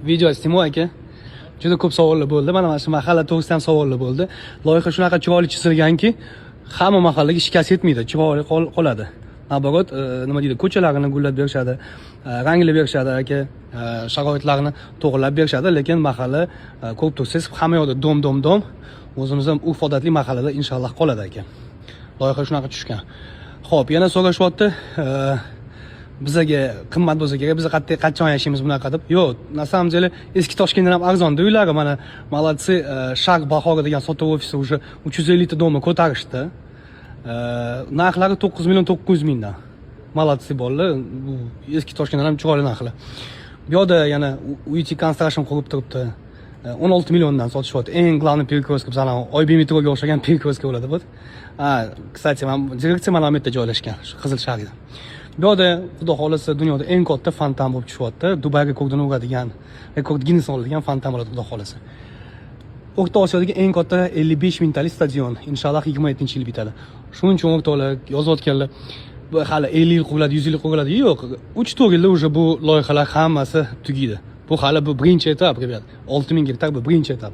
video Timo aka. Juda ko'p savollar bo'ldi. Mana shu mahalla to'g'risida ham savollar bo'ldi. Loyiha shunaqa chiroyli chizilganki, hamma mahallaga shikast yetmaydi, chiroyli qoladi. Naborot, nima deydi, ko'chalarini gullab berishadi, ranglab berishadi aka, sharoitlarni to'g'rilab berishadi, lekin mahalla ko'p tursiz, hamma yoqda dom. O'zimiz ham urf odatli mahallada inshaalloh qoladi aka. Loyiha shunaqa tushgan. Xo'p, yana so'rashyapti, bizaga qimmat bo'lsa kerak, biz qachon yashaymiz bunaqa deb. Yo'q, na samom деле eski Toshkentdan ham arzonda uylari, mana молодцы, Sharq bahori degan sotuv ofisi уже 350 ta domni ko'tarishdi. Narxlari 9 million 900 mingdan. Молодцы bolalar, bu eski Toshkentdan ham chiroyli narxlar. Bu yerda yana UT Construction qurib turibdi. 16 milliondan sotishyapti. Eng главный перекрестка bizlar Oybi metroga o'xshagan perекрестка bo'ladi bu. Kстати, direksiya mana bu yerda joylashgan, shu Qizil shaharda. Bu yerda xudo xolasa dunyoda eng katta fontan bo'lib tushyapti. Dubay rekordini uradigan, rekord Guinness oladigan fontan bo'ladi xudo xolasa. O'rta Osiyodagi eng katta 55 mingtalik stadion inshaalloh 27-yil bitadi. Shuning uchun o'rtoqlar yozayotganlar bu hali 50 yil quriladi, 100 yil quriladi. Yo'q, 3-4 yilda уже bu loyihalar hammasi tugaydi. Bu hali bu birinchi etap, rебят. 6000 gektar bu birinchi etap.